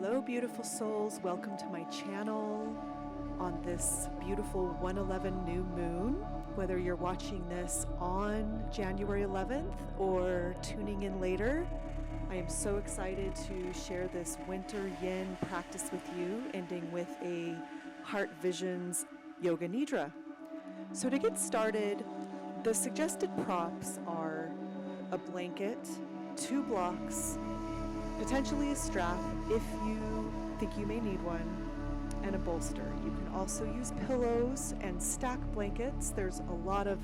Hello, beautiful souls. Welcome to my channel on this beautiful 111 new moon. Whether you're watching this on January 11th or tuning in later, I am so excited to share this winter yin practice with you, ending with a Heart Visions Yoga Nidra. So to get started, the suggested props are a blanket, 2 blocks, potentially a strap if you think you may need one, and a bolster. You can also use pillows and stack blankets. There's a lot of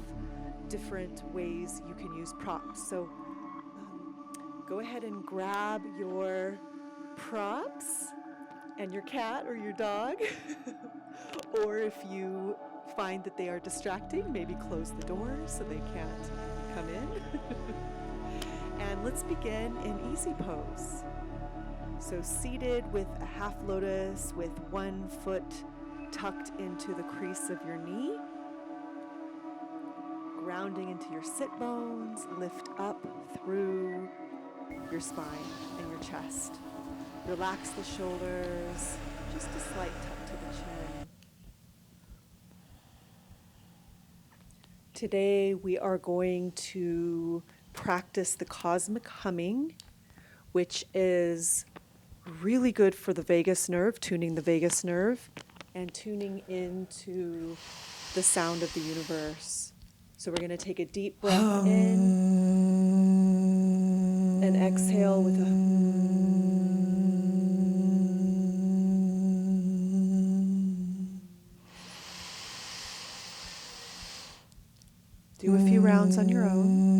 different ways you can use props. So go ahead and grab your props and your cat or your dog. Or if you find that they are distracting, maybe close the door so they can't come in. And let's begin in easy pose. So seated with a half lotus with one foot tucked into the crease of your knee. Grounding into your sit bones, lift up through your spine and your chest. Relax the shoulders, just a slight tuck to the chin. Today we are going to practice the cosmic humming, which is really good for the vagus nerve, tuning the vagus nerve and tuning into the sound of the universe. So we're going to take a deep breath in and exhale with a do a few rounds on your own.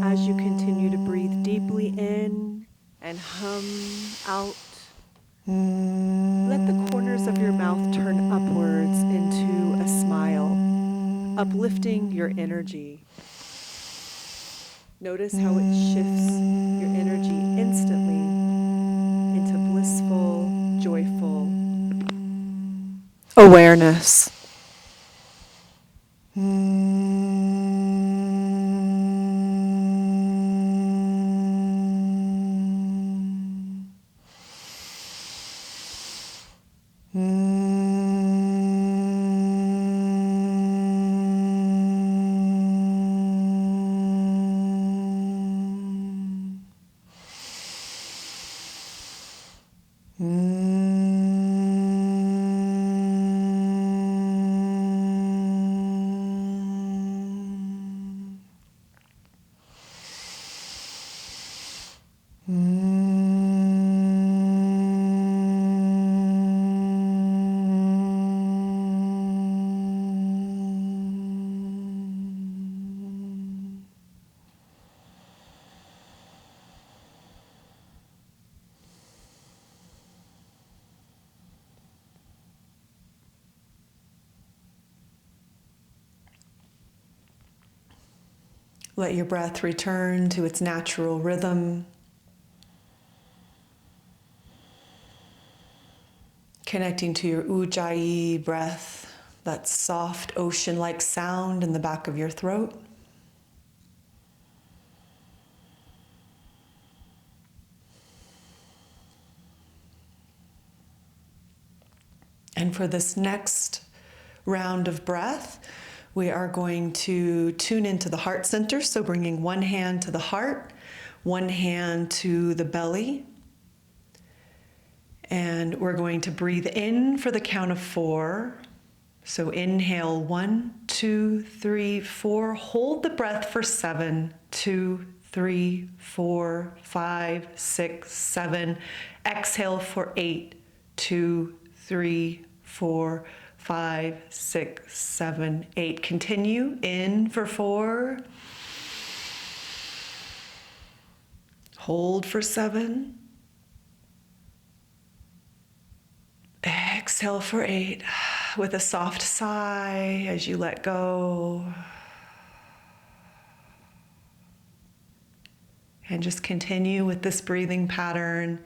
As you continue to breathe deeply in and hum out, let the corners of your mouth turn upwards into a smile, uplifting your energy. Notice how it shifts your energy instantly into blissful, joyful awareness. Let your breath return to its natural rhythm, connecting to your ujjayi breath, that soft ocean-like sound in the back of your throat. And for this next round of breath, we are going to tune into the heart center. So bringing one hand to the heart, one hand to the belly. And we're going to breathe in for the count of 4 So inhale, 1, 2, 3, 4. Hold the breath for 7, 2, 3, 4, 5, 6, 7. Exhale for 8, 2, 3, 4, 5, 6, 7, 8. Continue. In for 4. Hold for 7. Exhale for 8 with a soft sigh as you let go. And just continue with this breathing pattern.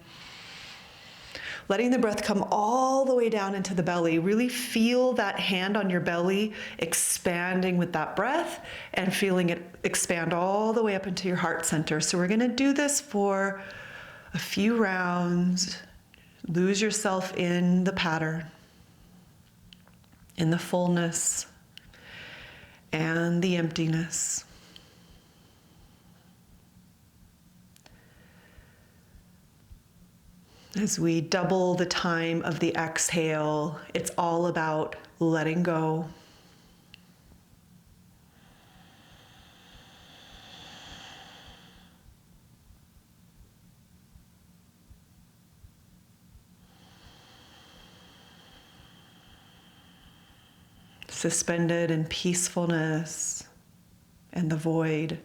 Letting the breath come all the way down into the belly. Really feel that hand on your belly expanding with that breath and feeling it expand all the way up into your heart center. So we're going to do this for a few rounds. Lose yourself in the pattern, in the fullness and the emptiness. As we double the time of the exhale, it's all about letting go. Suspended in peacefulness and the void.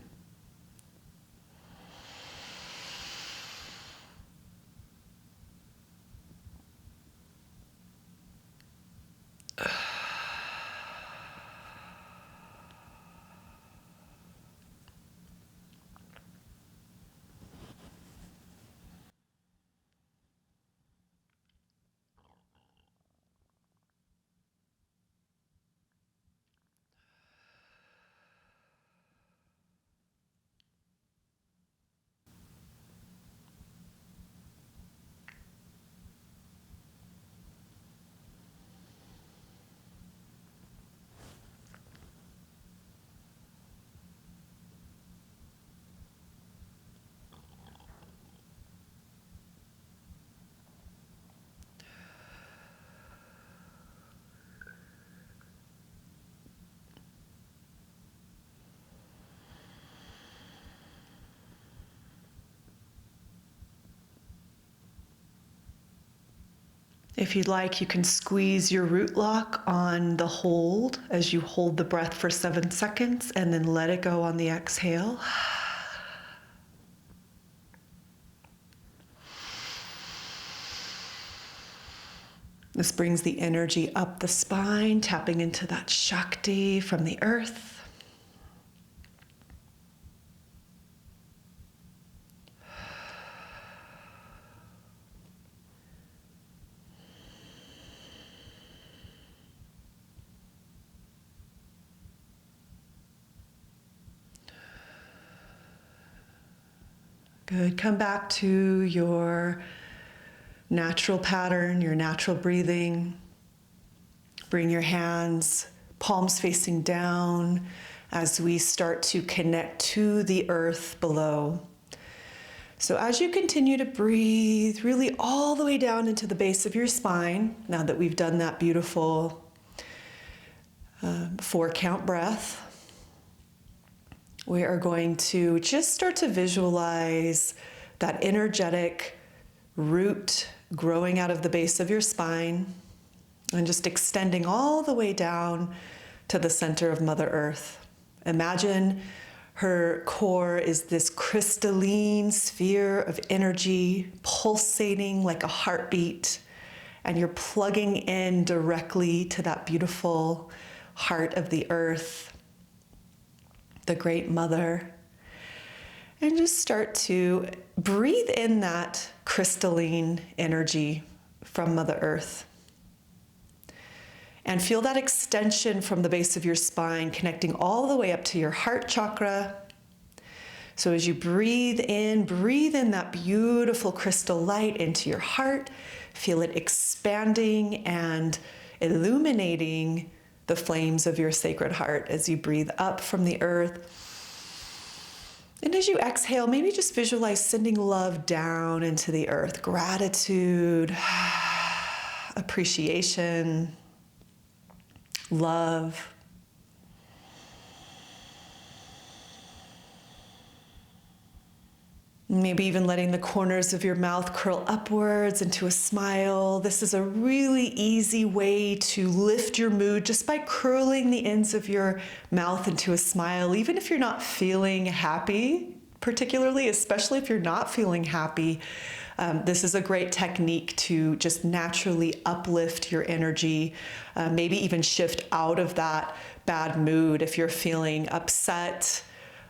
If you'd like, you can squeeze your root lock on the hold as you hold the breath for 7 seconds and then let it go on the exhale. This brings the energy up the spine, tapping into that Shakti from the earth. Good. Come back to your natural pattern, your natural breathing. Bring your hands, palms facing down as we start to connect to the earth below. So as you continue to breathe really all the way down into the base of your spine, now that we've done that beautiful 4-count breath, we are going to just start to visualize that energetic root growing out of the base of your spine and just extending all the way down to the center of Mother Earth. Imagine her core is this crystalline sphere of energy pulsating like a heartbeat, and you're plugging in directly to that beautiful heart of the earth, the Great Mother, and just start to breathe in that crystalline energy from Mother Earth. And feel that extension from the base of your spine connecting all the way up to your heart chakra. So as you breathe in that beautiful crystal light into your heart. Feel it expanding and illuminating the flames of your sacred heart as you breathe up from the earth. And as you exhale, maybe just visualize sending love down into the earth. Gratitude, appreciation, love. Maybe even letting the corners of your mouth curl upwards into a smile. This is a really easy way to lift your mood just by curling the ends of your mouth into a smile, even if you're not feeling happy, particularly, especially if you're not feeling happy. This is a great technique to just naturally uplift your energy, maybe even shift out of that bad mood if you're feeling upset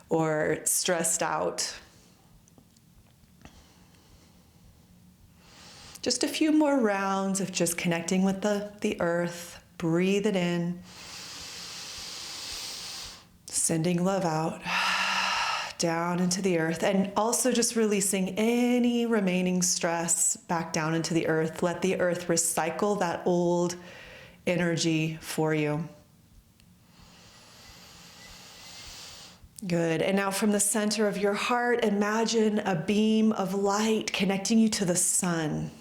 or stressed out. Just a few more rounds of just connecting with the earth. Breathe it in. Sending love out, down into the earth. And also just releasing any remaining stress back down into the earth. Let the earth recycle that old energy for you. Good. And now from the center of your heart, imagine a beam of light connecting you to the sun.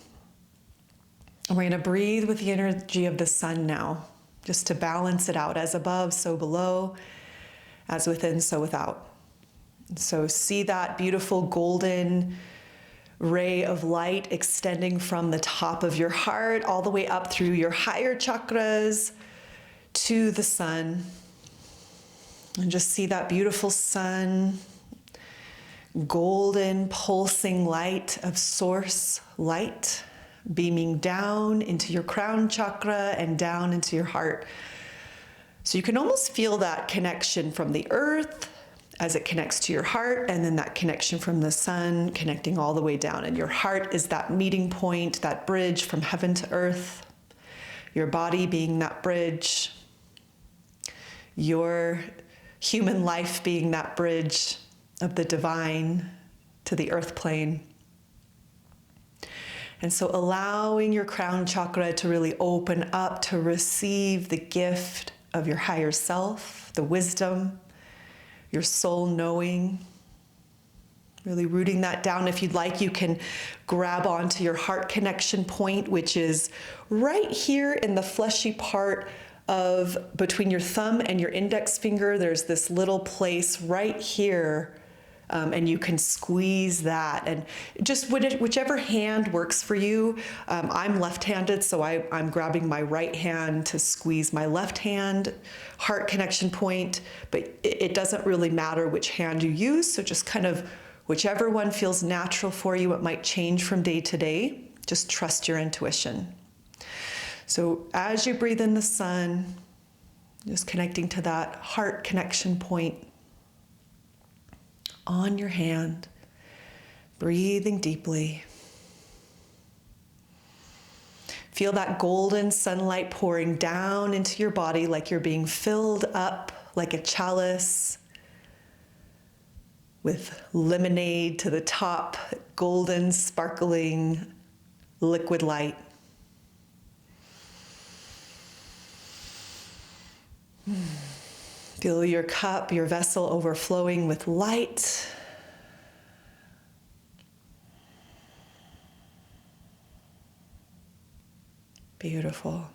And we're going to breathe with the energy of the sun now, just to balance it out. As above, so below. As within, so without. So see that beautiful golden ray of light extending from the top of your heart all the way up through your higher chakras to the sun. And just see that beautiful sun, golden pulsing light of source light, beaming down into your crown chakra and down into your heart. So you can almost feel that connection from the earth as it connects to your heart, and then that connection from the sun connecting all the way down. And your heart is that meeting point, that bridge from heaven to earth. Your body being that bridge. Your human life being that bridge of the divine to the earth plane. And so allowing your crown chakra to really open up to receive the gift of your higher self, the wisdom, your soul knowing. Really rooting that down. If you'd like, you can grab onto your heart connection point, which is right here in the fleshy part of between your thumb and your index finger. There's this little place right here. And you can squeeze that, and just whichever hand works for you. I'm left-handed, so I'm grabbing my right hand to squeeze my left hand heart connection point, but it doesn't really matter which hand you use, so just kind of whichever one feels natural for you. It might change from day to day. Just trust your intuition. So as you breathe in the sun, just connecting to that heart connection point, on your hand, breathing deeply. Feel that golden sunlight pouring down into your body like you're being filled up like a chalice with lemonade to the top, golden, sparkling liquid light. Feel your cup, your vessel overflowing with light. Beautiful.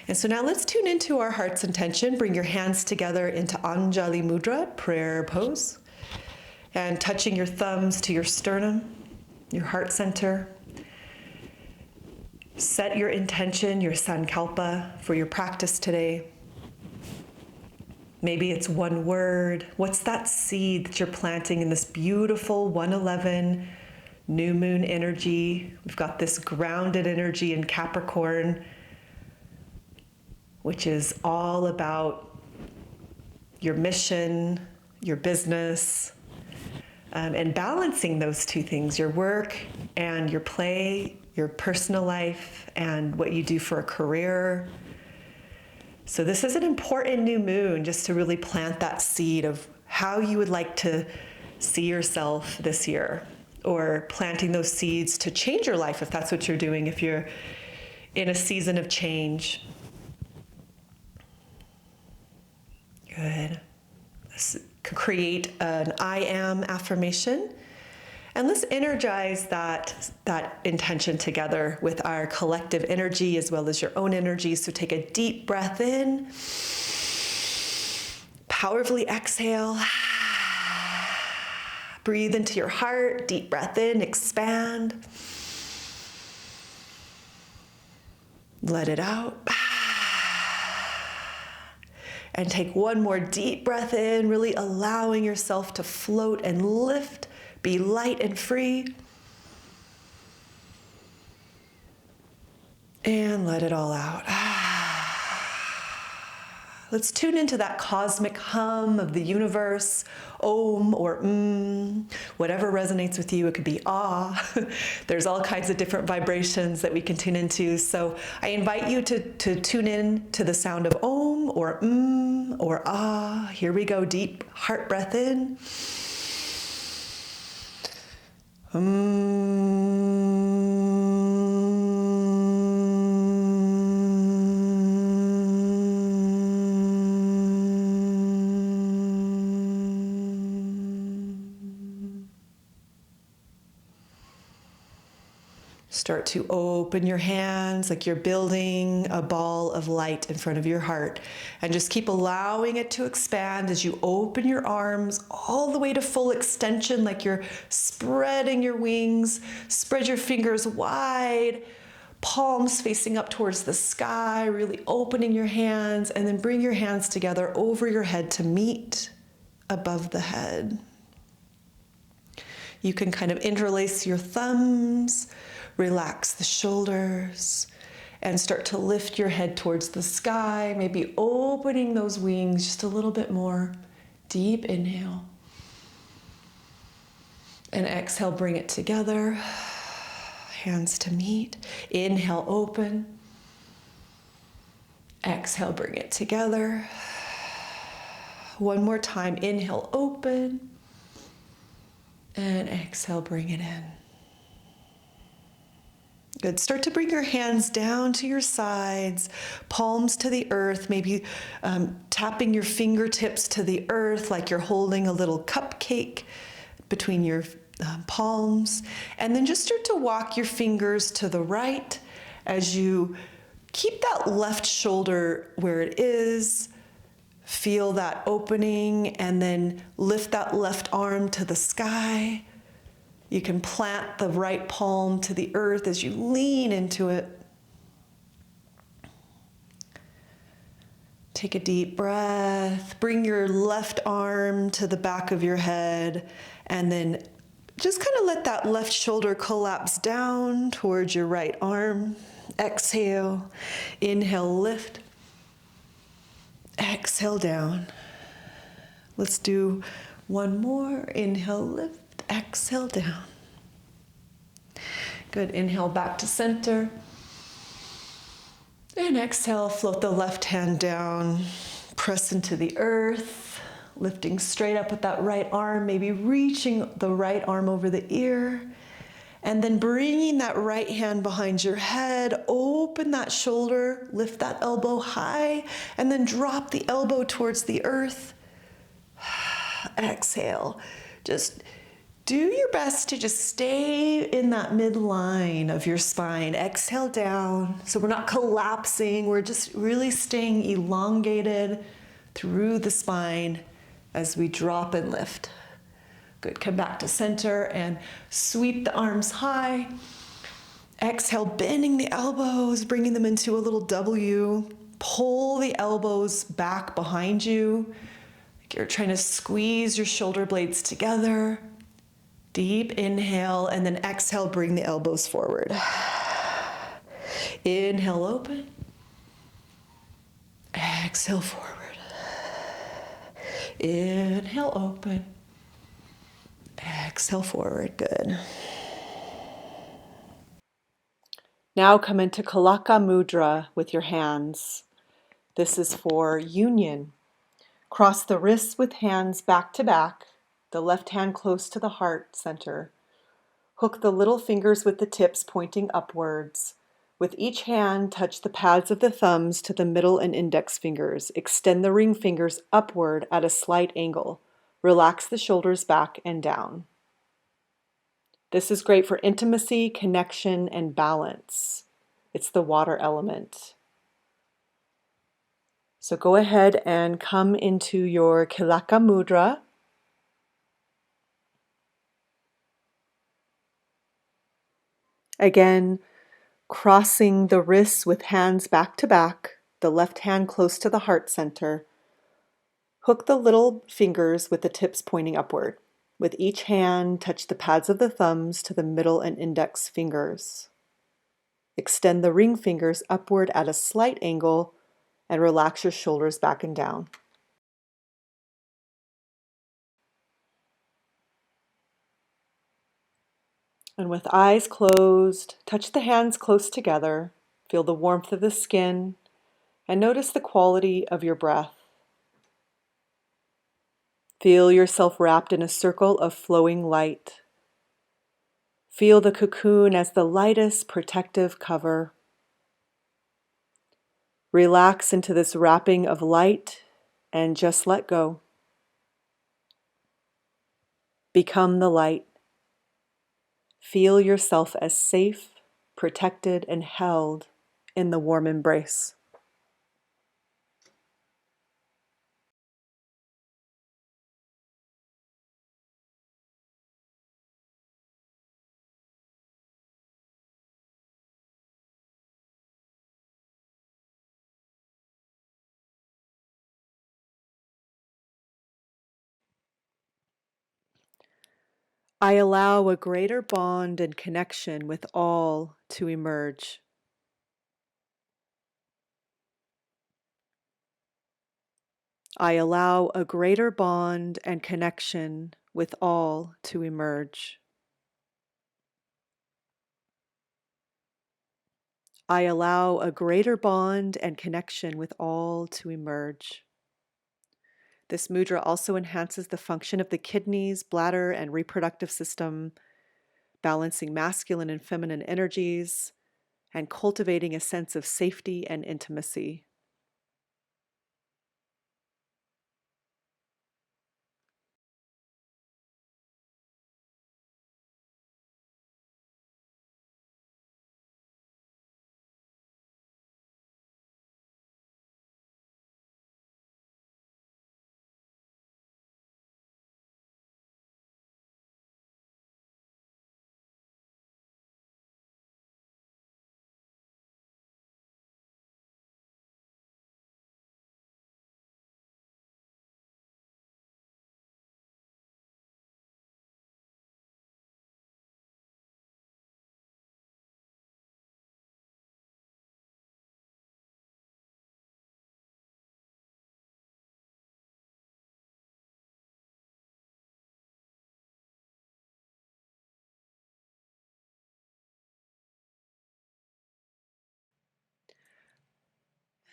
And so now let's tune into our heart's intention. Bring your hands together into Anjali Mudra, prayer pose, and touching your thumbs to your sternum, your heart center. Set your intention, your sankalpa, for your practice today. Maybe it's one word. What's that seed that you're planting in this beautiful 111 new moon energy? We've got this grounded energy in Capricorn, which is all about your mission, your business, and balancing those two things, your work and your play, your personal life, and what you do for a career. So this is an important new moon just to really plant that seed of how you would like to see yourself this year, or planting those seeds to change your life if that's what you're doing, if you're in a season of change. Good. Let's create an I am affirmation And let's energize that intention together with our collective energy as well as your own energy. So take a deep breath in, powerfully exhale. Breathe into your heart, deep breath in, expand. Let it out. And take one more deep breath in, really allowing yourself to float and lift, be light and free. And let it all out. Let's tune into that cosmic hum of the universe, om or whatever resonates with you. It could be ah. There's all kinds of different vibrations that we can tune into. So I invite you to tune in to the sound of om or ah. Here we go, deep heart breath in. Start to open your hands like you're building a ball of light in front of your heart. And just keep allowing it to expand as you open your arms all the way to full extension, like you're spreading your wings. Spread your fingers wide, palms facing up towards the sky, really opening your hands, and then bring your hands together over your head to meet above the head. You can kind of interlace your thumbs, relax the shoulders, and start to lift your head towards the sky, maybe opening those wings just a little bit more. Deep inhale. And exhale, bring it together. Hands to meet. Inhale, open. Exhale, bring it together. One more time. Inhale, open. And exhale, bring it in. Good. Start to bring your hands down to your sides, palms to the earth, maybe tapping your fingertips to the earth like you're holding a little cupcake between your palms. And then just start to walk your fingers to the right as you keep that left shoulder where it is. Feel that opening, and then lift that left arm to the sky. You can plant the right palm to the earth as you lean into it. Take a deep breath. Bring your left arm to the back of your head, and then just kind of let that left shoulder collapse down towards your right arm. Exhale. Inhale, lift. Exhale, down. Let's do one more. Inhale, lift. Exhale, down. Good. Inhale, back to center. And exhale, float the left hand down. Press into the earth. Lifting straight up with that right arm, maybe reaching the right arm over the ear. And then bringing that right hand behind your head, open that shoulder, lift that elbow high, and then drop the elbow towards the earth. Exhale. Just do your best to just stay in that midline of your spine. Exhale down. So we're not collapsing. We're just really staying elongated through the spine as we drop and lift. Good. Come back to center and sweep the arms high. Exhale, bending the elbows, bringing them into a little W. Pull the elbows back behind you. Like you're trying to squeeze your shoulder blades together. Deep inhale, and then exhale, bring the elbows forward. Inhale, open. Exhale, forward. Inhale, open. Exhale, forward. Good. Now come into Kalaka Mudra with your hands. This is for union. Cross the wrists with hands back to back, the left hand close to the heart center. Hook the little fingers with the tips pointing upwards. With each hand, touch the pads of the thumbs to the middle and index fingers. Extend the ring fingers upward at a slight angle. Relax the shoulders back and down. This is great for intimacy, connection, and balance. It's the water element. So go ahead and come into your Kilaka Mudra. Again, crossing the wrists with hands back to back, the left hand close to the heart center. Hook the little fingers with the tips pointing upward. With each hand, touch the pads of the thumbs to the middle and index fingers. Extend the ring fingers upward at a slight angle and relax your shoulders back and down. And with eyes closed, touch the hands close together. Feel the warmth of the skin and notice the quality of your breath. Feel yourself wrapped in a circle of flowing light. Feel the cocoon as the lightest protective cover. Relax into this wrapping of light and just let go. Become the light. Feel yourself as safe, protected, and held in the warm embrace. I allow a greater bond and connection with all to emerge. I allow a greater bond and connection with all to emerge. I allow a greater bond and connection with all to emerge. This mudra also enhances the function of the kidneys, bladder, and reproductive system, balancing masculine and feminine energies, and cultivating a sense of safety and intimacy.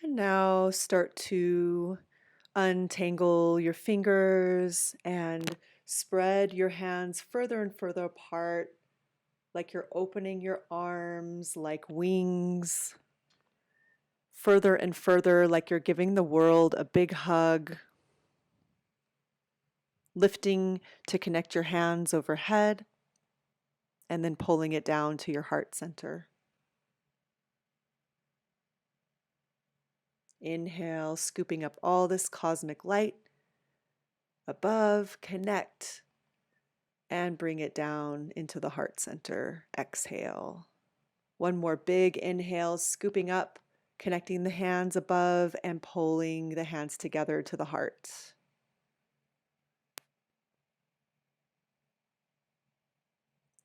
And now start to untangle your fingers and spread your hands further and further apart, like you're opening your arms like wings, further and further, like you're giving the world a big hug, lifting to connect your hands overhead, and then pulling it down to your heart center. Inhale, scooping up all this cosmic light above, connect, and bring it down into the heart center. Exhale. One more big inhale, scooping up, connecting the hands above and pulling the hands together to the heart.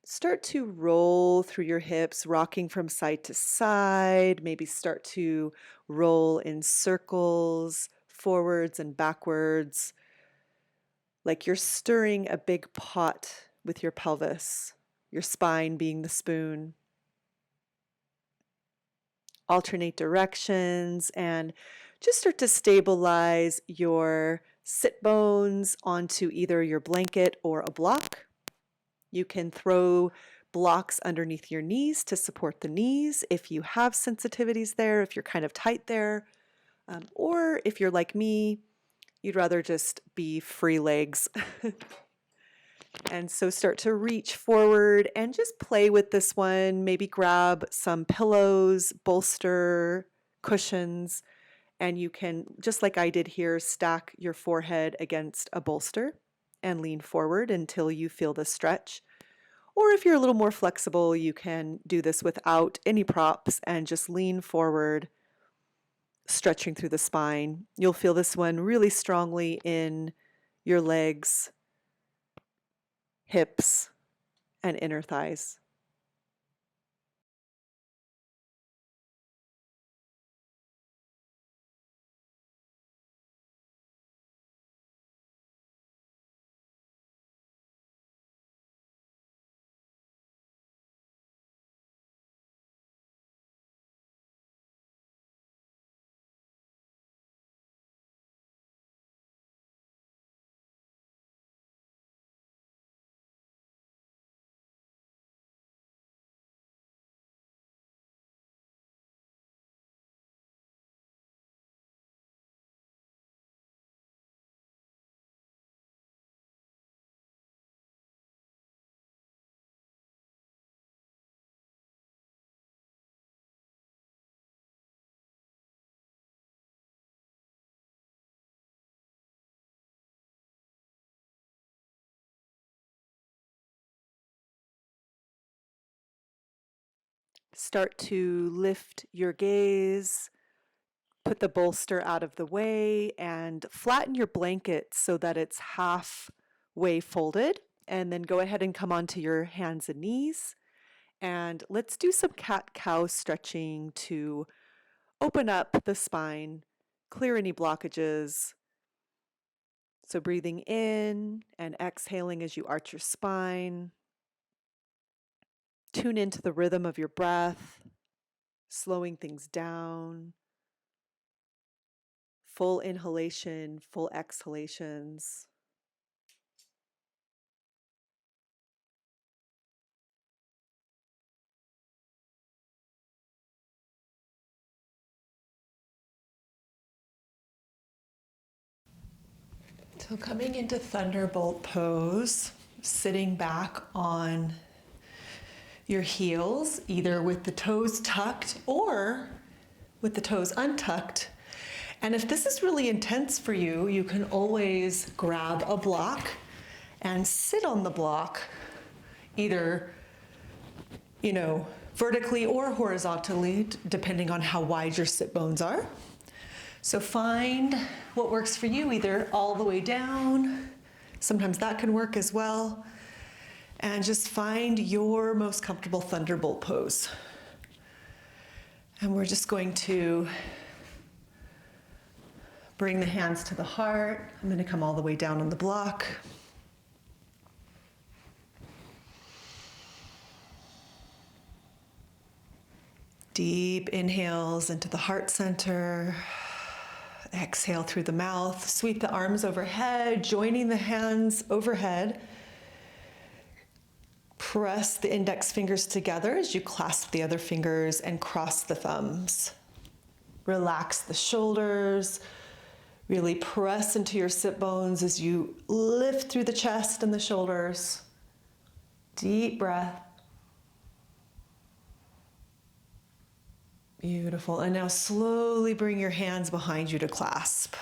Start to roll through your hips, rocking from side to side. Maybe start to roll in circles, forwards and backwards, like you're stirring a big pot with your pelvis, your spine being the spoon. Alternate directions and just start to stabilize your sit bones onto either your blanket or a block. You can throw blocks underneath your knees to support the knees if you have sensitivities there, if you're kind of tight there. Or if you're like me, you'd rather just be free legs. And so start to reach forward and just play with this one. Maybe grab some pillows, bolster, cushions, and you can, just like I did here, stack your forehead against a bolster and lean forward until you feel the stretch. Or if you're a little more flexible, you can do this without any props and just lean forward, stretching through the spine. You'll feel this one really strongly in your legs, hips, and inner thighs. Start to lift your gaze, put the bolster out of the way, and flatten your blanket so that it's halfway folded. And then go ahead and come onto your hands and knees. And let's do some cat-cow stretching to open up the spine, clear any blockages. So breathing in and exhaling as you arch your spine. Tune into the rhythm of your breath, slowing things down. Full inhalation, full exhalations. So coming into Thunderbolt pose, sitting back on your heels, either with the toes tucked or with the toes untucked. And if this is really intense for you, you can always grab a block and sit on the block, either, vertically or horizontally, depending on how wide your sit bones are. So find what works for you, either all the way down, sometimes that can work as well, and just find your most comfortable Thunderbolt pose. And we're just going to bring the hands to the heart. I'm going to come all the way down on the block. Deep inhales into the heart center. Exhale through the mouth. Sweep the arms overhead, joining the hands overhead. Press the index fingers together as you clasp the other fingers and cross the thumbs. Relax the shoulders. Really press into your sit bones as you lift through the chest and the shoulders. Deep breath. Beautiful. And now slowly bring your hands behind you to clasp.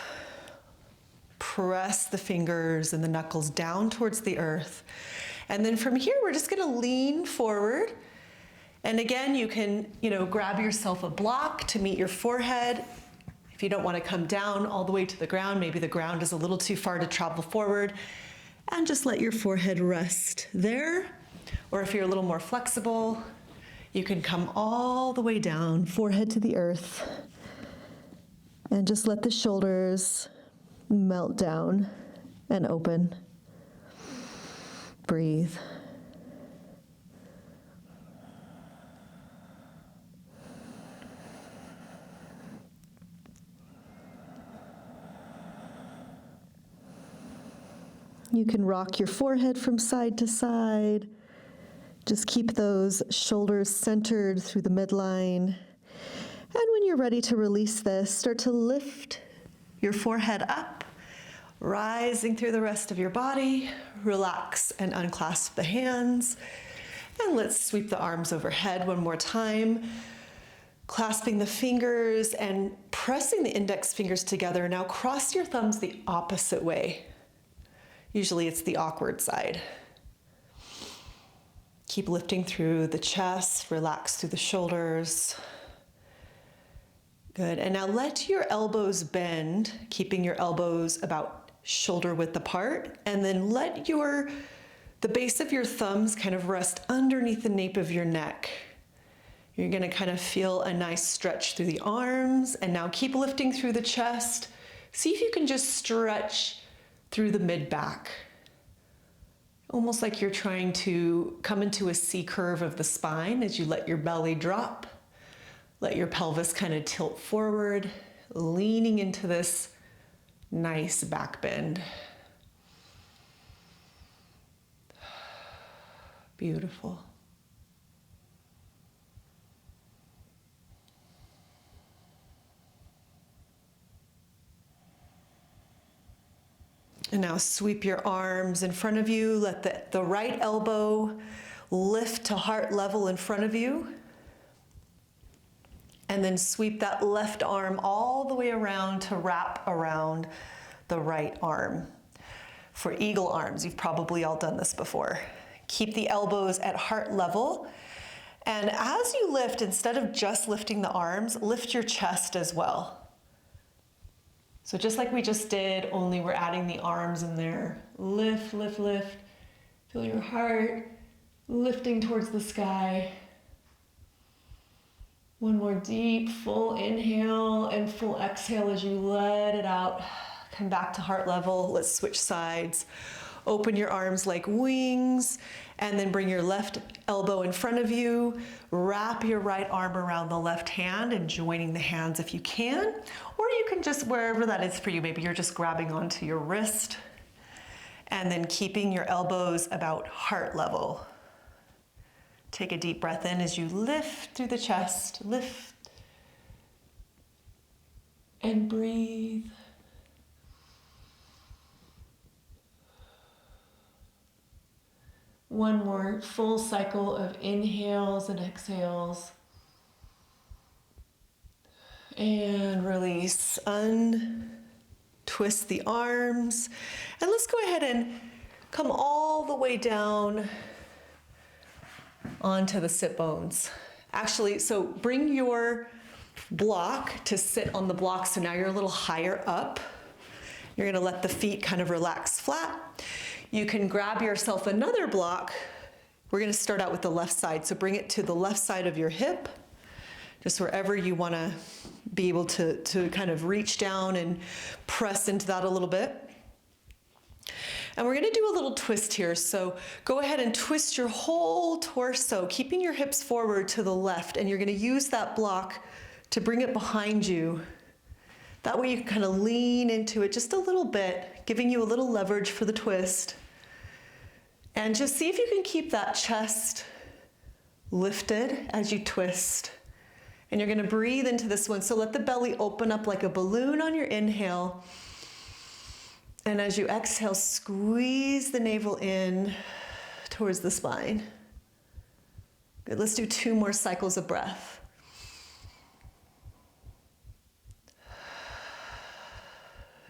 Press the fingers and the knuckles down towards the earth. And then from here, we're just going to lean forward. And again, you can, grab yourself a block to meet your forehead. If you don't want to come down all the way to the ground, maybe the ground is a little too far to travel forward, and just let your forehead rest there. Or if you're a little more flexible, you can come all the way down, forehead to the earth, and just let the shoulders melt down and open. Breathe. You can rock your forehead from side to side. Just keep those shoulders centered through the midline. And when you're ready to release this, start to lift your forehead up, Rising through the rest of your body, relax and unclasp the hands. And let's sweep the arms overhead one more time. Clasping the fingers and pressing the index fingers together. Now cross your thumbs the opposite way. Usually it's the awkward side. Keep lifting through the chest, relax through the shoulders. Good, and now let your elbows bend, keeping your elbows about shoulder width apart, and then let the base of your thumbs kind of rest underneath the nape of your neck. You're gonna kind of feel a nice stretch through the arms, and now keep lifting through the chest. See if you can just stretch through the mid-back. Almost like you're trying to come into a C curve of the spine as you let your belly drop. Let your pelvis kind of tilt forward, leaning into this nice back bend. Beautiful. And now sweep your arms in front of you. Let the right elbow lift to heart level in front of you. And then sweep that left arm all the way around to wrap around the right arm. For eagle arms, you've probably all done this before. Keep the elbows at heart level. And as you lift, instead of just lifting the arms, lift your chest as well. So just like we just did, only we're adding the arms in there. Lift, lift, lift. Feel your heart lifting towards the sky. One more deep, full inhale and full exhale as you let it out. Come back to heart level. Let's switch sides. Open your arms like wings, and then bring your left elbow in front of you. Wrap your right arm around the left hand and joining the hands if you can. Or you can just, wherever that is for you, maybe you're just grabbing onto your wrist. And then keeping your elbows about heart level. Take a deep breath in as you lift through the chest. Lift and breathe. One more full cycle of inhales and exhales. And release. Untwist the arms. And let's go ahead and come all the way down onto the sit bones. Actually, so bring your block to sit on the block. So now you're a little higher up. You're gonna let the feet kind of relax flat. You can grab yourself another block. We're gonna start out with the left side. So bring it to the left side of your hip, just wherever you wanna be able to kind of reach down and press into that a little bit. And we're gonna do a little twist here. So go ahead and twist your whole torso, keeping your hips forward to the left, and you're gonna use that block to bring it behind you. That way you can kind of lean into it just a little bit, giving you a little leverage for the twist. And just see if you can keep that chest lifted as you twist. And you're gonna breathe into this one. So let the belly open up like a balloon on your inhale. And as you exhale, squeeze the navel in towards the spine. Good, let's do 2 more cycles of breath.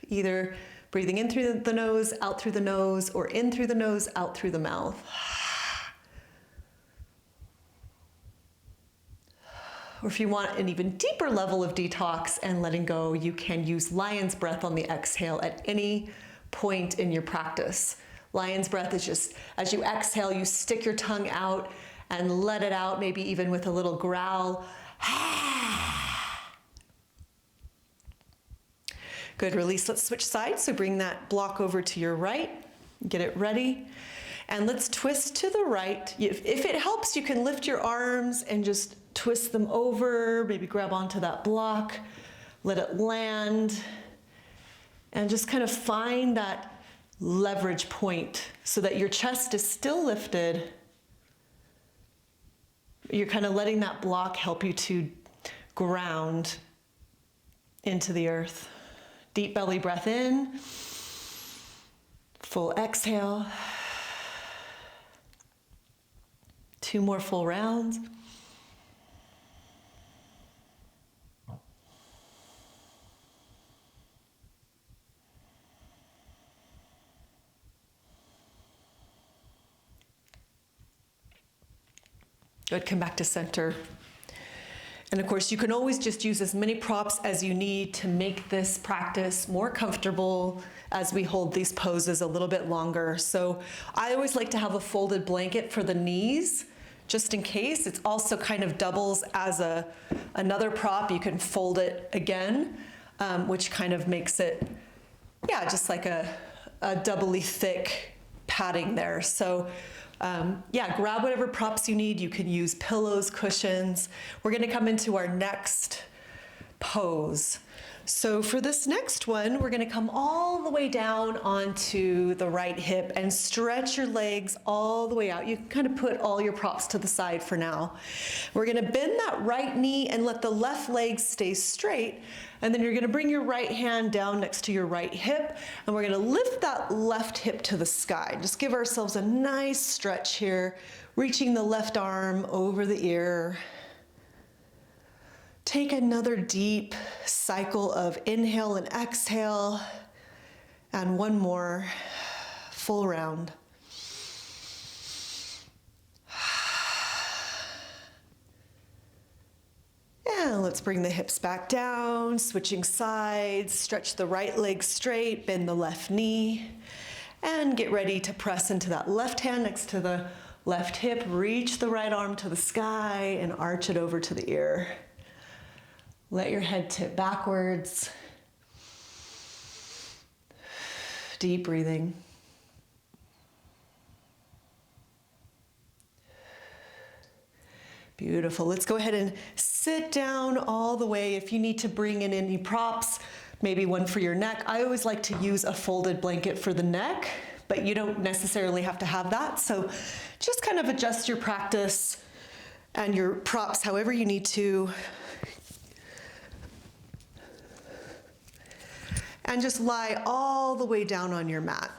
Either breathing in through the nose, out through the nose, or in through the nose, out through the mouth. Or if you want an even deeper level of detox and letting go, you can use lion's breath on the exhale at any point in your practice. Lion's breath is just, as you exhale, you stick your tongue out and let it out, maybe even with a little growl. Good, release. Let's switch sides. So bring that block over to your right, get it ready. And let's twist to the right. If it helps, you can lift your arms and just twist them over, maybe grab onto that block, let it land, and just kind of find that leverage point so that your chest is still lifted. You're kind of letting that block help you to ground into the earth. Deep belly breath in. Full exhale. 2 more full rounds. Good, come back to center. And of course, you can always just use as many props as you need to make this practice more comfortable as we hold these poses a little bit longer. So I always like to have a folded blanket for the knees, just in case. It also kind of doubles as another prop. You can fold it again, which kind of makes it, yeah, just like a doubly thick padding there. So yeah, grab whatever props you need. You can use pillows, cushions. We're gonna come into our next pose. So for this next one, we're gonna come all the way down onto the right hip and stretch your legs all the way out. You can kind of put all your props to the side for now. We're gonna bend that right knee and let the left leg stay straight. And then you're gonna bring your right hand down next to your right hip, and we're gonna lift that left hip to the sky. Just give ourselves a nice stretch here, reaching the left arm over the ear. Take another deep cycle of inhale and exhale, and one more full round. And let's bring the hips back down, switching sides, stretch the right leg straight, bend the left knee, and get ready to press into that left hand next to the left hip. Reach the right arm to the sky and arch it over to the ear. Let your head tip backwards. Deep breathing. Beautiful. Let's go ahead and sit down all the way. If you need to bring in any props, maybe one for your neck. I always like to use a folded blanket for the neck, but you don't necessarily have to have that. So just kind of adjust your practice and your props however you need to. And just lie all the way down on your mat.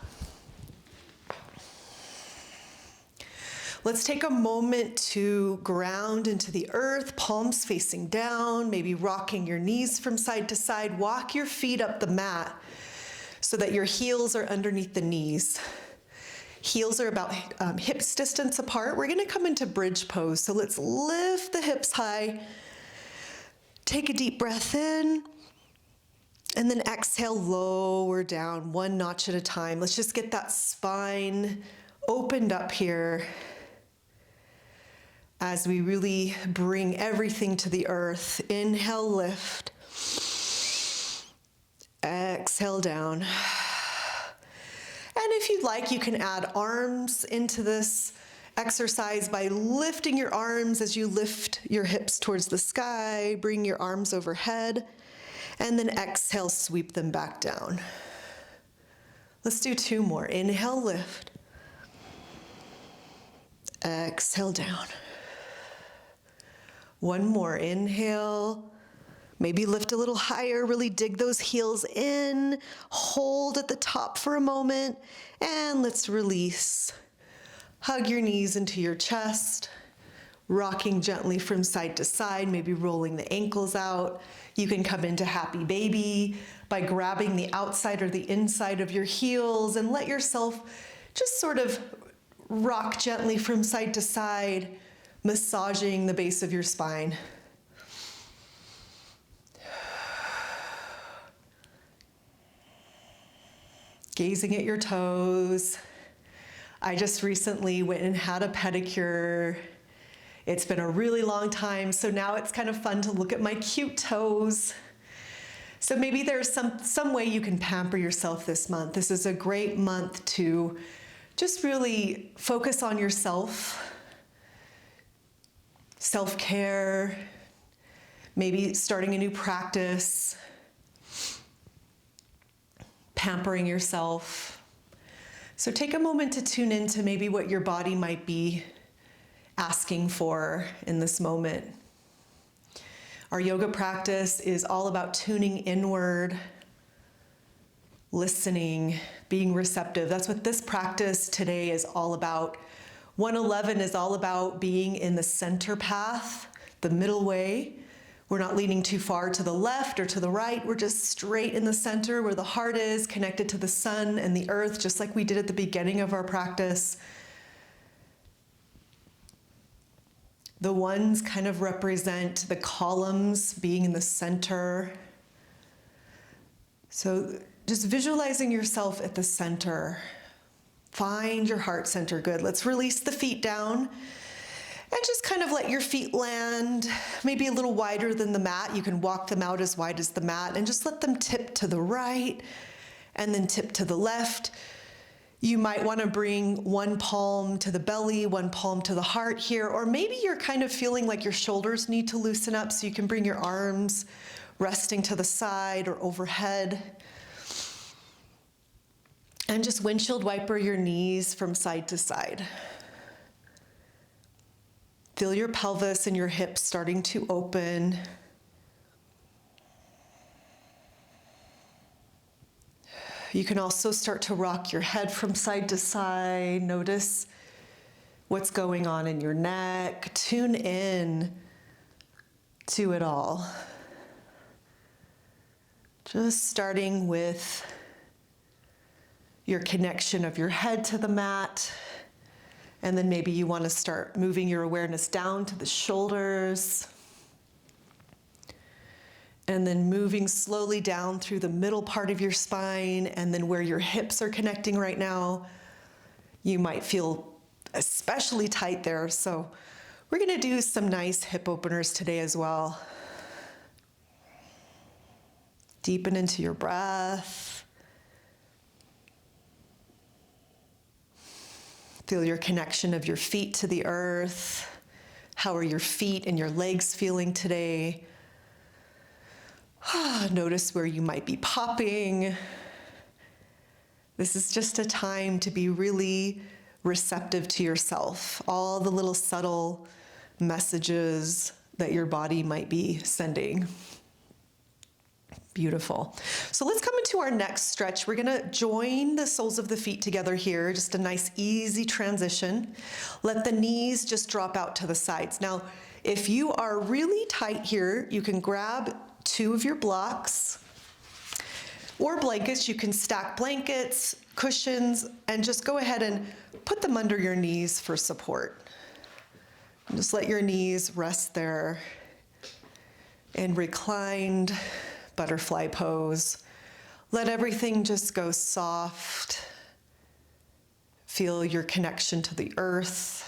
Let's take a moment to ground into the earth, palms facing down, maybe rocking your knees from side to side. Walk your feet up the mat so that your heels are underneath the knees. Heels are about hips distance apart. We're gonna come into bridge pose. So let's lift the hips high. Take a deep breath in. And then exhale, lower down, one notch at a time. Let's just get that spine opened up here as we really bring everything to the earth. Inhale, lift. Exhale, down. And if you'd like, you can add arms into this exercise by lifting your arms as you lift your hips towards the sky. Bring your arms overhead. And then exhale, sweep them back down. Let's do 2 more. Inhale, lift. Exhale, down. 1 more. Inhale. Maybe lift a little higher, really dig those heels in. Hold at the top for a moment. And let's release. Hug your knees into your chest. Rocking gently from side to side, maybe rolling the ankles out. You can come into happy baby by grabbing the outside or the inside of your heels and let yourself just sort of rock gently from side to side, massaging the base of your spine. Gazing at your toes. I just recently went and had a pedicure. It's been a really long time, so now it's kind of fun to look at my cute toes. So maybe there's some way you can pamper yourself this month. This is a great month to just really focus on yourself, self-care, maybe starting a new practice, pampering yourself. So take a moment to tune into maybe what your body might be asking for in this moment. Our yoga practice is all about tuning inward, listening, being receptive. That's what this practice today is all about. 111 is all about being in the center path, the middle way. We're not leaning too far to the left or to the right. We're just straight in the center where the heart is, connected to the sun and the earth, just like we did at the beginning of our practice. The ones kind of represent the columns being in the center. So just visualizing yourself at the center. Find your heart center. Good. Let's release the feet down and just kind of let your feet land maybe a little wider than the mat. You can walk them out as wide as the mat and just let them tip to the right and then tip to the left. You might want to bring one palm to the belly, one palm to the heart here, or maybe you're kind of feeling like your shoulders need to loosen up, so you can bring your arms resting to the side or overhead. And just windshield wiper your knees from side to side. Feel your pelvis and your hips starting to open. You can also start to rock your head from side to side. Notice what's going on in your neck. Tune in to it all. Just starting with your connection of your head to the mat. And then maybe you want to start moving your awareness down to the shoulders. And then moving slowly down through the middle part of your spine, and then where your hips are connecting right now. You might feel especially tight there, so we're going to do some nice hip openers today as well. Deepen into your breath. Feel your connection of your feet to the earth. How are your feet and your legs feeling today? Notice where you might be popping. This is just a time to be really receptive to yourself. All the little subtle messages that your body might be sending. Beautiful. So let's come into our next stretch. We're gonna join the soles of the feet together here, just a nice easy transition. Let the knees just drop out to the sides. Now, if you are really tight here, you can grab 2 of your blocks or blankets. You can stack blankets, cushions, and just go ahead and put them under your knees for support. And just let your knees rest there in reclined butterfly pose. Let everything just go soft. Feel your connection to the earth.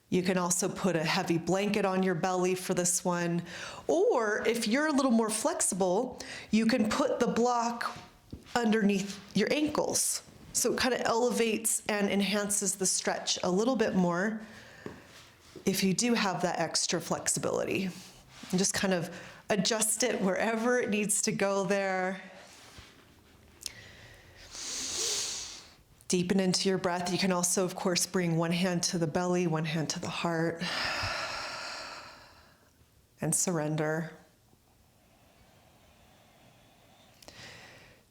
You can also put a heavy blanket on your belly for this one. Or if you're a little more flexible, you can put the block underneath your ankles. So it kind of elevates and enhances the stretch a little bit more if you do have that extra flexibility. And just kind of adjust it wherever it needs to go there. Deepen into your breath. You can also, of course, bring one hand to the belly, one hand to the heart, and surrender.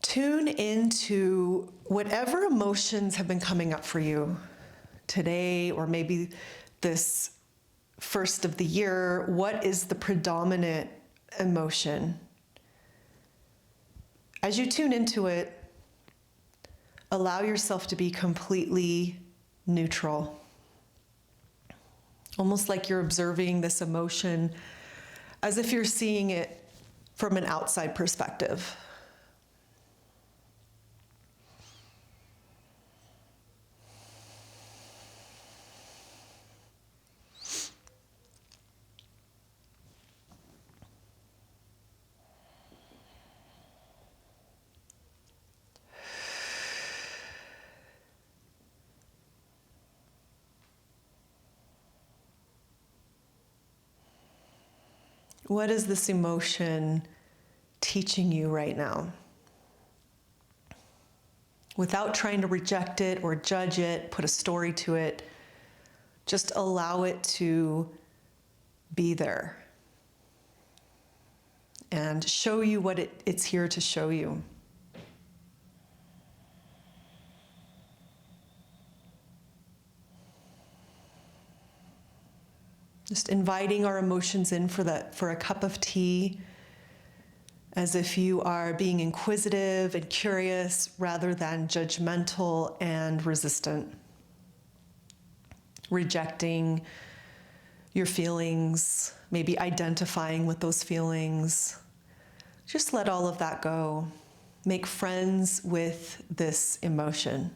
Tune into whatever emotions have been coming up for you today, or maybe this first of the year. What is the predominant emotion? As you tune into it, allow yourself to be completely neutral. Almost like you're observing this emotion as if you're seeing it from an outside perspective. What is this emotion teaching you right now? Without trying to reject it or judge it, put a story to it, just allow it to be there and show you what it's here to show you. Just inviting our emotions in for a cup of tea, as if you are being inquisitive and curious rather than judgmental and resistant. Rejecting your feelings, maybe identifying with those feelings. Just let all of that go. Make friends with this emotion.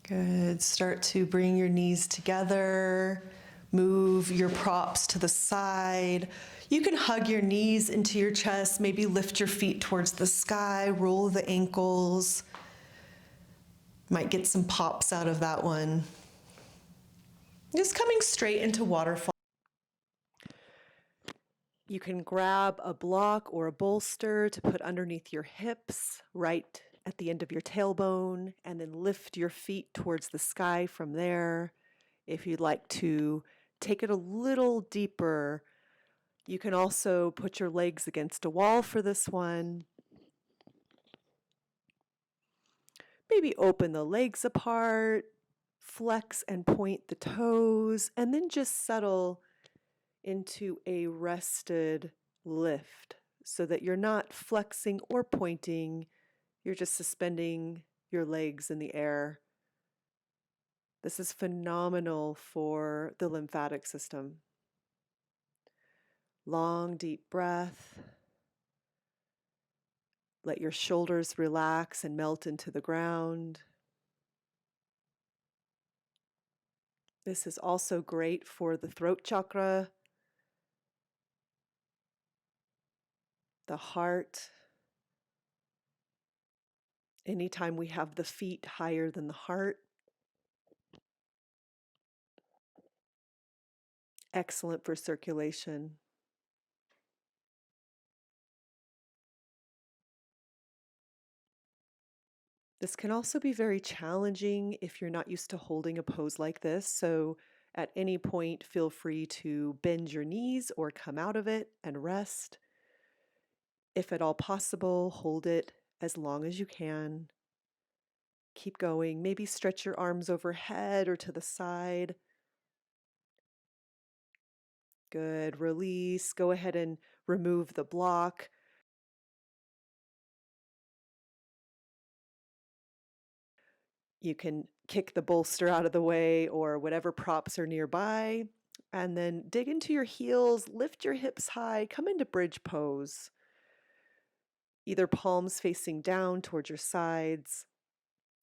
Good. Start to bring your knees together. Move your props to the side. You can hug your knees into your chest, maybe lift your feet towards the sky, roll the ankles. Might get some pops out of that one. Just coming straight into waterfall. You can grab a block or a bolster to put underneath your hips, right at the end of your tailbone, and then lift your feet towards the sky from there. If you'd like to take it a little deeper, you can also put your legs against a wall for this one. Maybe open the legs apart, flex and point the toes, and then just settle into a rested lift so that you're not flexing or pointing, you're just suspending your legs in the air. This is phenomenal for the lymphatic system. Long, deep breath. Let your shoulders relax and melt into the ground. This is also great for the throat chakra, the heart. Anytime we have the feet higher than the heart, excellent for circulation. This can also be very challenging if you're not used to holding a pose like this. So at any point, feel free to bend your knees or come out of it and rest. If at all possible, hold it as long as you can. Keep going. Maybe stretch your arms overhead or to the side. Good. Release. Go ahead and remove the block. You can kick the bolster out of the way or whatever props are nearby. And then dig into your heels, lift your hips high, come into bridge pose. Either palms facing down towards your sides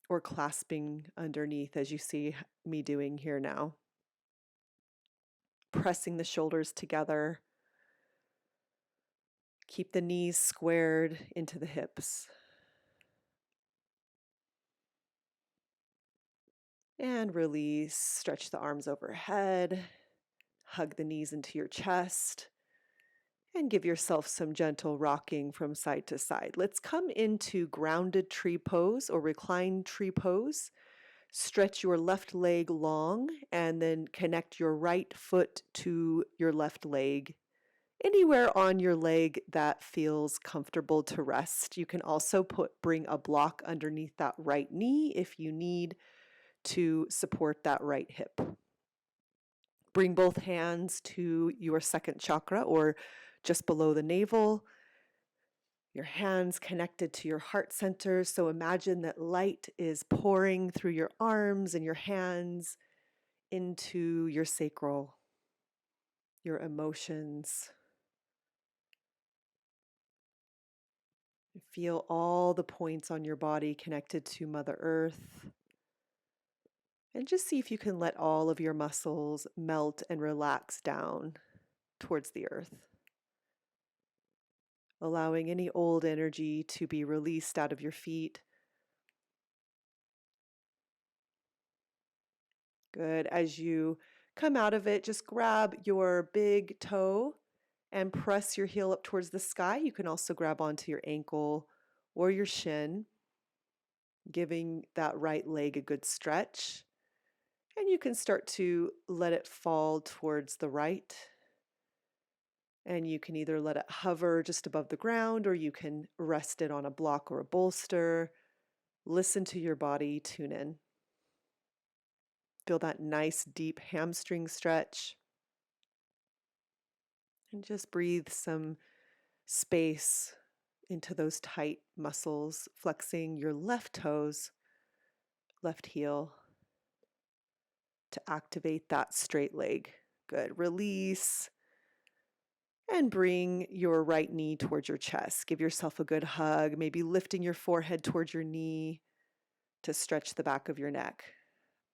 or clasping underneath as you see me doing here now. Pressing the shoulders together. Keep the knees squared into the hips. And release, stretch the arms overhead, hug the knees into your chest, and give yourself some gentle rocking from side to side. Let's come into grounded tree pose or reclined tree pose. Stretch your left leg long and then connect your right foot to your left leg. Anywhere on your leg that feels comfortable to rest. You can also bring a block underneath that right knee if you need to support that right hip. Bring both hands to your second chakra or just below the navel. Your hands connected to your heart center. So imagine that light is pouring through your arms and your hands into your sacral, your emotions. Feel all the points on your body connected to Mother Earth. And just see if you can let all of your muscles melt and relax down towards the earth, allowing any old energy to be released out of your feet. Good. As you come out of it, just grab your big toe and press your heel up towards the sky. You can also grab onto your ankle or your shin, giving that right leg a good stretch. And you can start to let it fall towards the right. And you can either let it hover just above the ground, or you can rest it on a block or a bolster. Listen to your body, tune in. Feel that nice deep hamstring stretch. And just breathe some space into those tight muscles, flexing your left toes, left heel to activate that straight leg. Good. Release and bring your right knee towards your chest. Give yourself a good hug, maybe lifting your forehead towards your knee to stretch the back of your neck.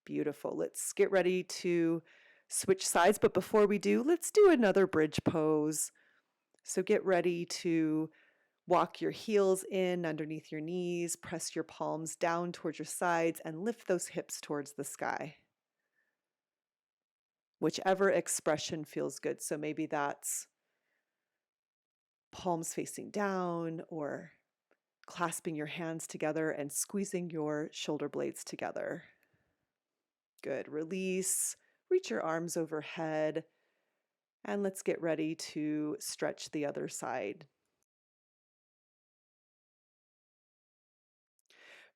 Beautiful. Let's get ready to switch sides, but before we do, let's do another bridge pose. So get ready to walk your heels in underneath your knees, press your palms down towards your sides, and lift those hips towards the sky. Whichever expression feels good. So maybe that's palms facing down, or clasping your hands together and squeezing your shoulder blades together. Good. Release. Reach your arms overhead. And let's get ready to stretch the other side.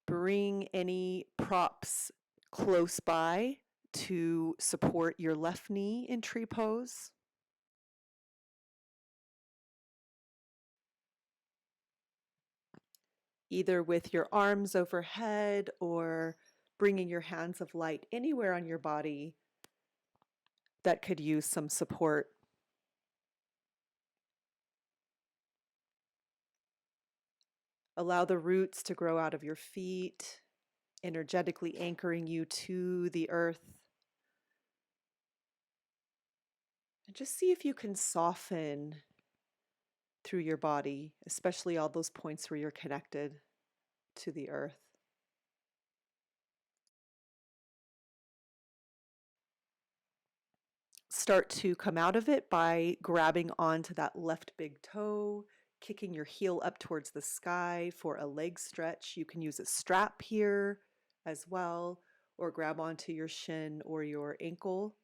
Bring any props close by to support your left knee in tree pose. Either with your arms overhead or bringing your hands of light anywhere on your body that could use some support. Allow the roots to grow out of your feet, energetically anchoring you to the earth. And just see if you can soften through your body, especially all those points where you're connected to the earth. Start to come out of it by grabbing onto that left big toe, kicking your heel up towards the sky for a leg stretch. You can use a strap here as well, or grab onto your shin or your ankle,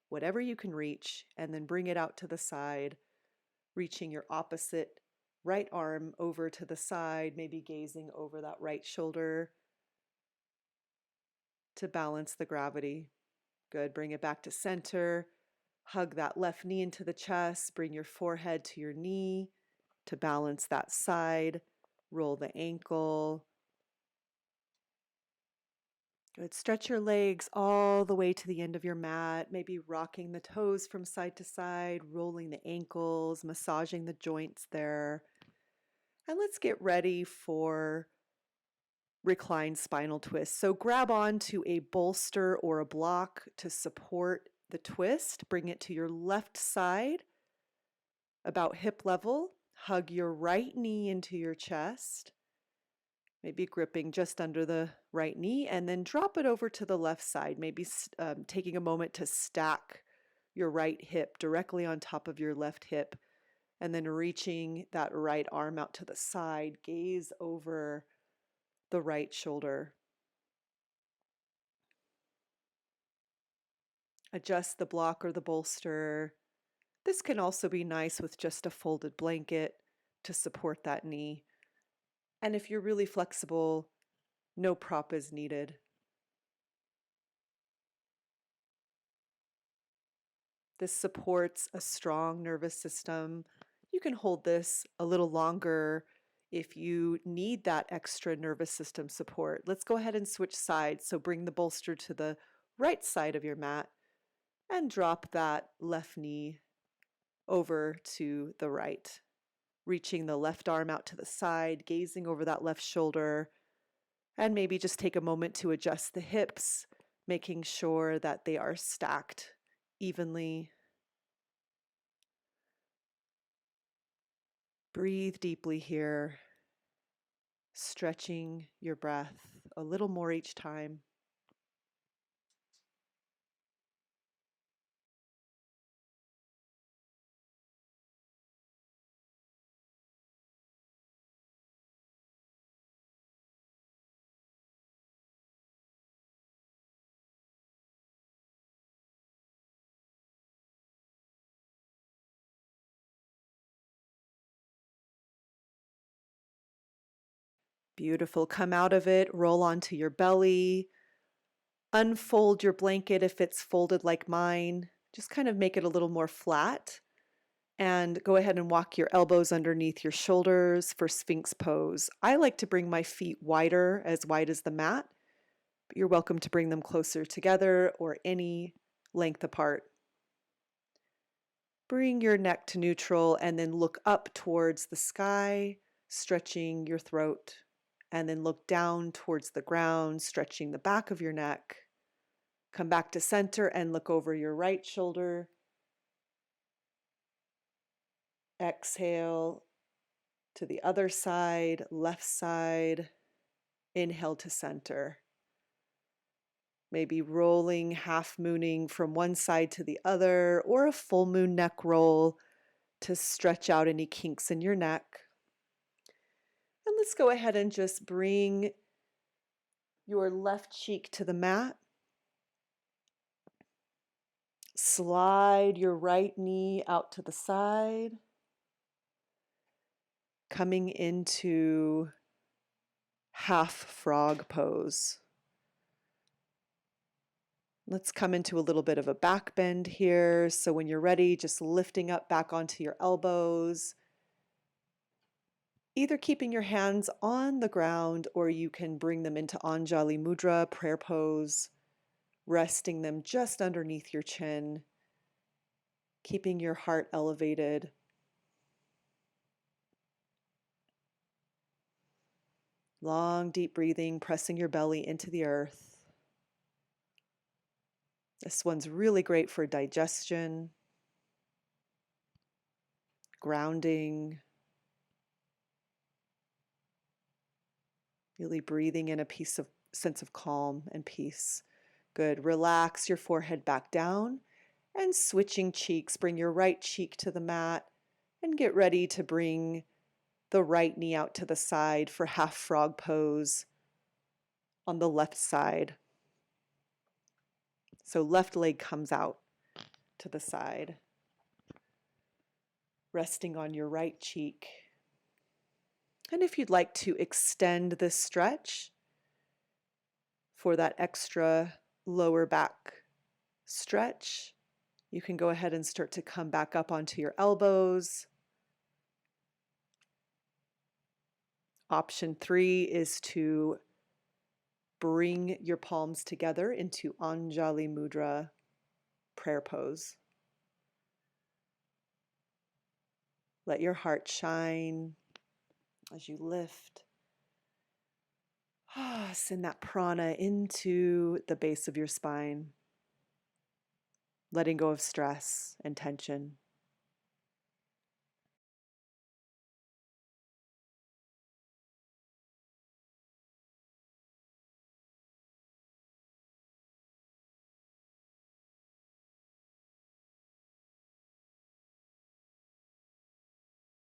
whatever you can reach, and then bring it out to the side, reaching your opposite right arm over to the side, maybe gazing over that right shoulder to balance the gravity. Good. Bring it back to center. Hug that left knee into the chest. Bring your forehead to your knee to balance that side. Roll the ankle. Good. Stretch your legs all the way to the end of your mat, maybe rocking the toes from side to side, rolling the ankles, massaging the joints there. And let's get ready for reclined spinal twist. So grab onto a bolster or a block to support the twist. Bring it to your left side, about hip level. Hug your right knee into your chest, maybe gripping just under the right knee, and then drop it over to the left side, maybe taking a moment to stack your right hip directly on top of your left hip, and then reaching that right arm out to the side. Gaze over the right shoulder. Adjust the block or the bolster. This can also be nice with just a folded blanket to support that knee. And if you're really flexible, no prop is needed. This supports a strong nervous system. You can hold this a little longer if you need that extra nervous system support. Let's go ahead and switch sides. So bring the bolster to the right side of your mat and drop that left knee over to the right. reaching the left arm out to the side, gazing over that left shoulder, and maybe just take a moment to adjust the hips, making sure that they are stacked evenly. Breathe deeply here, stretching your breath a little more each time. Beautiful. Come out of it, roll onto your belly, unfold your blanket if it's folded like mine. Just kind of make it a little more flat. And go ahead and walk your elbows underneath your shoulders for Sphinx pose. I like to bring my feet wider, as wide as the mat, but you're welcome to bring them closer together or any length apart. Bring your neck to neutral and then look up towards the sky, stretching your throat. And then look down towards the ground, stretching the back of your neck. Come back to center and look over your right shoulder. Exhale to the other side, left side. Inhale to center. Maybe rolling, half mooning from one side to the other, or a full moon neck roll to stretch out any kinks in your neck. And let's go ahead and just bring your left cheek to the mat. Slide your right knee out to the side. Coming into half frog pose. Let's come into a little bit of a back bend here. So when you're ready, just lifting up back onto your elbows. Either keeping your hands on the ground or you can bring them into Anjali Mudra, prayer pose, resting them just underneath your chin, keeping your heart elevated. Long, deep breathing, pressing your belly into the earth. This one's really great for digestion, grounding, really breathing in a sense of calm and peace. Good. Relax your forehead back down and switching cheeks. Bring your right cheek to the mat and get ready to bring the right knee out to the side for half frog pose on the left side. So left leg comes out to the side, resting on your right cheek. And if you'd like to extend this stretch for that extra lower back stretch, you can go ahead and start to come back up onto your elbows. Option 3 is to bring your palms together into Anjali Mudra, prayer pose. Let your heart shine as you lift. Send that prana into the base of your spine, letting go of stress and tension.